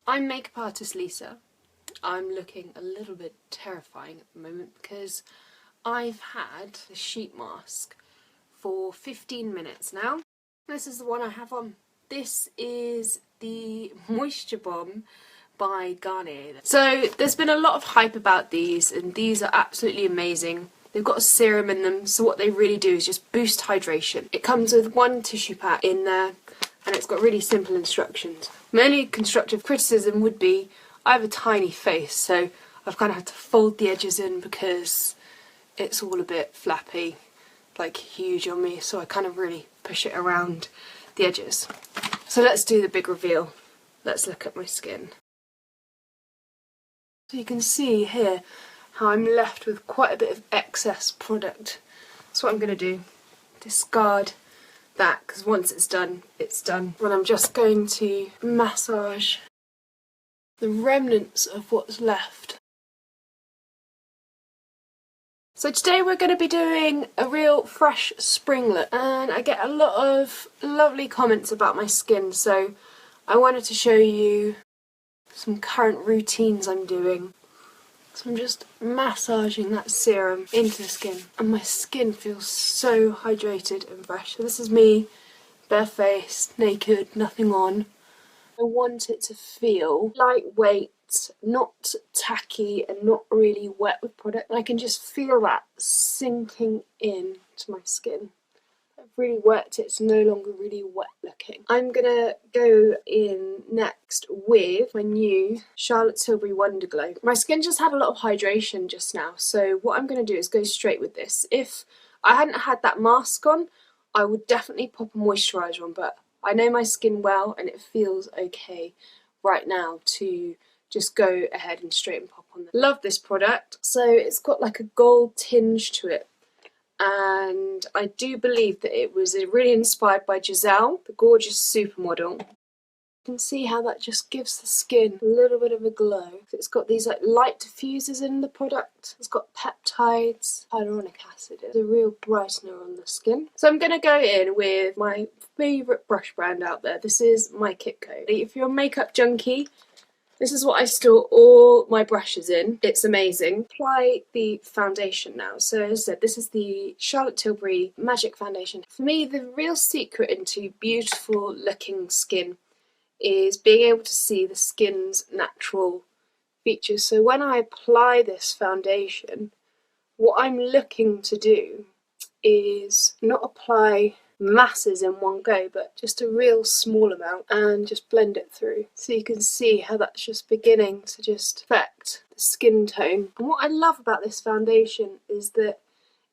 I'm makeup artist Lisa. I'm looking a little bit terrifying at the moment because I've had the sheet mask for 15 minutes now. This is the one I have on. This is the Moisture Bomb by Garnier. So there's been a lot of hype about these, and these are absolutely amazing. They've got a serum in them, so what they really do is just boost hydration. It comes with one tissue pack in there, and it's got really simple instructions. My only constructive criticism would be I have a tiny face, so I've kind of had to fold the edges in because it's all a bit flappy, like huge on me, so I kind of really push it around the edges. So let's do the big reveal. Let's look at my skin. So you can see here how I'm left with quite a bit of excess product. So what I'm going to do, discard that, because once it's done, it's done. And I'm just going to massage the remnants of what's left. So today we're going to be doing a real fresh spring look, and I get a lot of lovely comments about my skin, so I wanted to show you some current routines I'm doing. So I'm just massaging that serum into the skin, and my skin feels so hydrated and fresh. So this is me, barefaced, naked, nothing on. I want it to feel lightweight, not tacky and not really wet with product. And I can just feel that sinking in to my skin. I've really worked it, it's no longer really wet looking. I'm gonna go in next with my new Charlotte Tilbury Wonder Glow. My skin just had a lot of hydration just now, so what I'm gonna do is go straight with this. If I hadn't had that mask on, I would definitely pop a moisturiser on, but I know my skin well and it feels okay right now to just go ahead and straight and pop on. Love this product. So it's got like a gold tinge to it, and I do believe that it was really inspired by Giselle, the gorgeous supermodel. You can see how that just gives the skin a little bit of a glow. It's got these like light diffusers in the product. It's got peptides, hyaluronic acid. It's a real brightener on the skin. So I'm going to go in with my favourite brush brand out there. This is my Kitco. If you're a makeup junkie, this is what I store all my brushes in. It's amazing. Apply the foundation now. So as I said, this is the Charlotte Tilbury Magic Foundation. For me, the real secret into beautiful looking skin is being able to see the skin's natural features. So when I apply this foundation, what I'm looking to do is not apply masses in one go, but just a real small amount and just blend it through. So you can see how that's just beginning to just affect the skin tone. And what I love about this foundation is that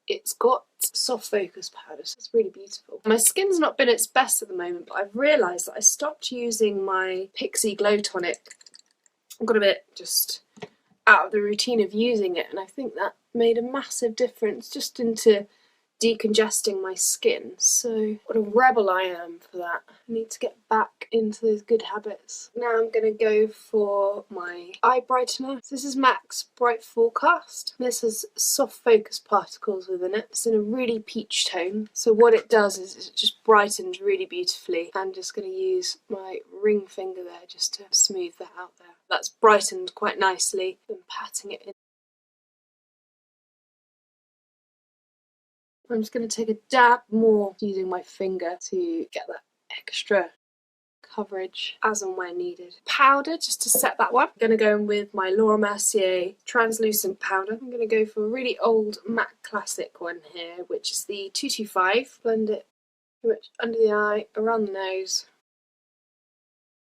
it's got soft focus powder, so it's really beautiful. My skin's not been its best at the moment, but I've realised that I stopped using my Pixie Glow Tonic. I got a bit just out of the routine of using it, and I think that made a massive difference just into decongesting my skin. So what a rebel I am for that. I need to get back into those good habits. Now I'm going to go for my eye brightener. So this is MAC's Bright Forecast. This has soft focus particles within it. It's in a really peach tone. So what it does is it just brightens really beautifully. I'm just going to use my ring finger there just to smooth that out there. That's brightened quite nicely. I'm patting it in. I'm just going to take a dab more using my finger to get that extra coverage as and when needed. Powder, just to set that one. I'm going to go in with my Laura Mercier translucent powder. I'm going to go for a really old matte classic one here, which is the 225. Blend it pretty much under the eye, around the nose.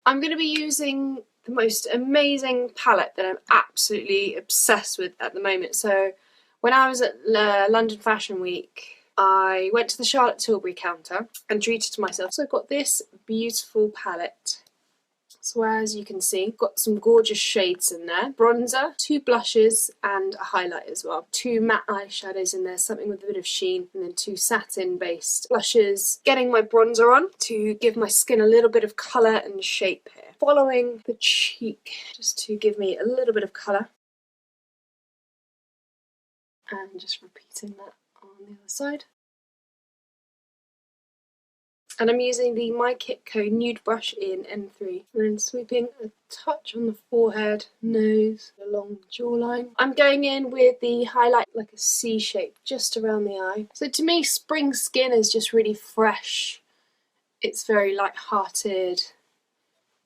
I'm going to be using the most amazing palette that I'm absolutely obsessed with at the moment. So when I was at London Fashion Week, I went to the Charlotte Tilbury counter and treated myself. So I've got this beautiful palette. So as you can see, got some gorgeous shades in there. Bronzer, 2 blushes and a highlight as well. 2 matte eyeshadows in there, something with a bit of sheen, and then 2 satin based blushes. Getting my bronzer on to give my skin a little bit of colour and shape here. Following the cheek, just to give me a little bit of colour. And just repeating that on the other side. And I'm using the My Kit Co nude brush in N3. And then sweeping a touch on the forehead, nose, along the jawline. I'm going in with the highlight like a C shape just around the eye. So to me, spring skin is just really fresh. It's very light-hearted.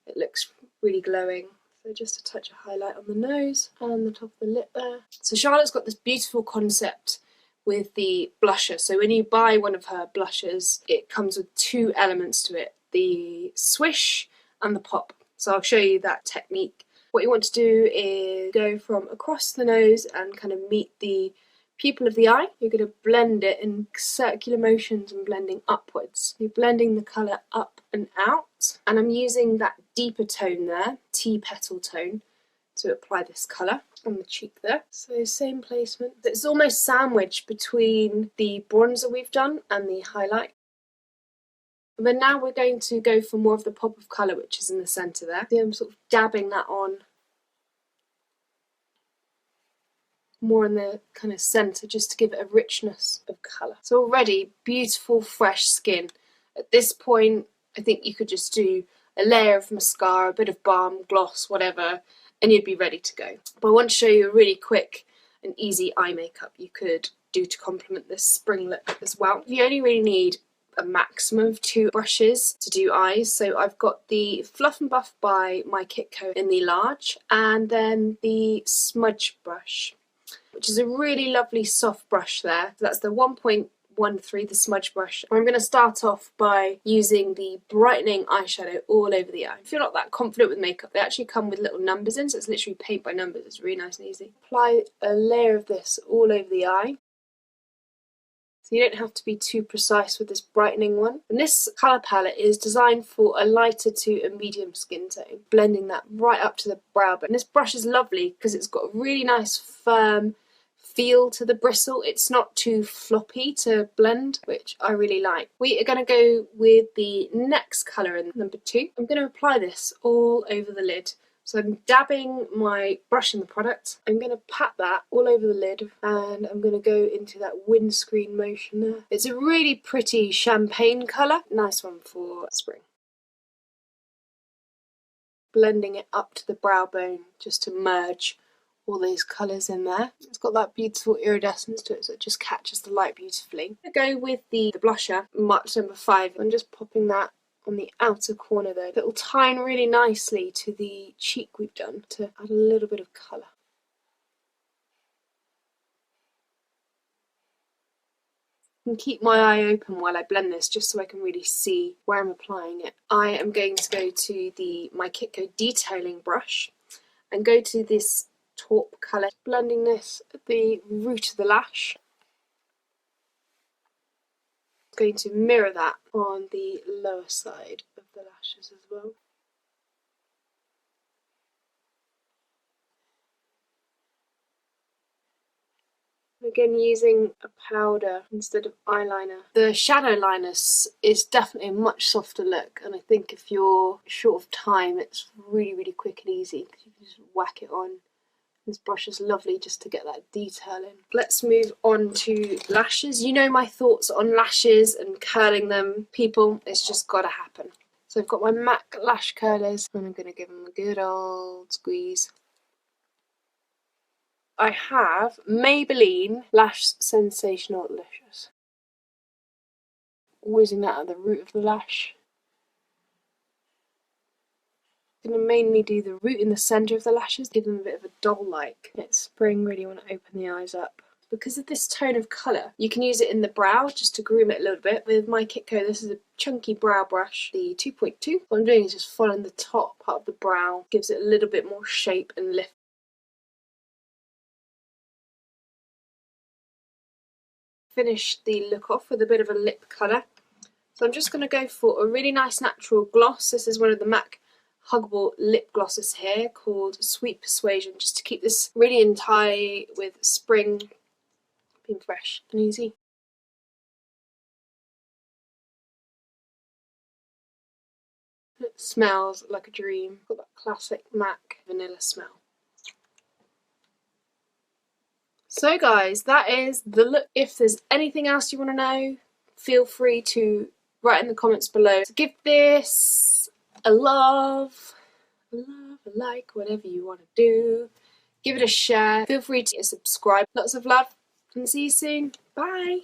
It looks really glowing. So just a touch of highlight on the nose and the top of the lip there. So Charlotte's got this beautiful concept with the blusher. So when you buy one of her blushers, it comes with two elements to it, the swish and the pop. So I'll show you that technique. What you want to do is go from across the nose and kind of meet the pupil of the eye. You're going to blend it in circular motions and blending upwards. You're blending the colour up and out. And I'm using that deeper tone there, tea petal tone, to apply this colour on the cheek there. So same placement. It's almost sandwiched between the bronzer we've done and the highlight. And then now we're going to go for more of the pop of colour, which is in the centre there. So I'm sort of dabbing that on more in the kind of centre just to give it a richness of colour. So already beautiful fresh skin. At this point I think you could just do a layer of mascara, a bit of balm, gloss, whatever, and you'd be ready to go. But I want to show you a really quick and easy eye makeup you could do to complement this spring look as well. You only really need a maximum of 2 brushes to do eyes. So I've got the Fluff and Buff by My Kit Co in the large, and then the smudge brush, which is a really lovely soft brush there. So that's the 1.13, the smudge brush. I'm going to start off by using the brightening eyeshadow all over the eye. If you're not that confident with makeup, they actually come with little numbers in, so it's literally paint by numbers. It's really nice and easy. Apply a layer of this all over the eye. So you don't have to be too precise with this brightening one. And this colour palette is designed for a lighter to a medium skin tone, blending that right up to the brow bone. And this brush is lovely because it's got a really nice firm feel to the bristle. It's not too floppy to blend, which I really like. We are going to go with the next colour in number 2. I'm going to apply this all over the lid. So I'm dabbing my brush in the product. I'm going to pat that all over the lid, and I'm going to go into that windscreen motion there. It's a really pretty champagne colour. Nice one for spring. Blending it up to the brow bone just to merge all those colours in there. It's got that beautiful iridescence to it, so it just catches the light beautifully. I go with the blusher, March number 5. I'm just popping that on the outer corner there. It'll tie in really nicely to the cheek we've done to add a little bit of colour. And keep my eye open while I blend this just so I can really see where I'm applying it. I am going to go to the My Kit Co detailing brush and go to this taupe colour, blending this at the root of the lash. I'm going to mirror that on the lower side of the lashes as well. Again, using a powder instead of eyeliner. The shadow liner is definitely a much softer look, and I think if you're short of time, it's really, really quick and easy because you can just whack it on. This brush is lovely just to get that detail in. Let's move on to lashes. You know my thoughts on lashes and curling them. People, it's just got to happen. So I've got my MAC lash curlers and I'm going to give them a good old squeeze. I have Maybelline Lash Sensational Luscious. Whizzing that at the root of the lash. I'm going to mainly do the root in the centre of the lashes, give them a bit of a doll-like. It's spring, really want to open the eyes up. Because of this tone of colour, you can use it in the brow just to groom it a little bit. With My Kit Co, this is a chunky brow brush, the 2.2. What I'm doing is just following the top part of the brow, gives it a little bit more shape and lift. Finish the look off with a bit of a lip colour. So I'm just going to go for a really nice natural gloss. This is one of the MAC huggable lip glosses here called Sweet Persuasion, just to keep this really in tie with spring, being fresh and easy. It smells like a dream. Got that classic MAC vanilla smell. So guys, that is the look. If there's anything else you want to know, feel free to write in the comments below. So give this a love, a like, whatever you want to do. Give it a share. Feel free to subscribe. Lots of love and see you soon. Bye.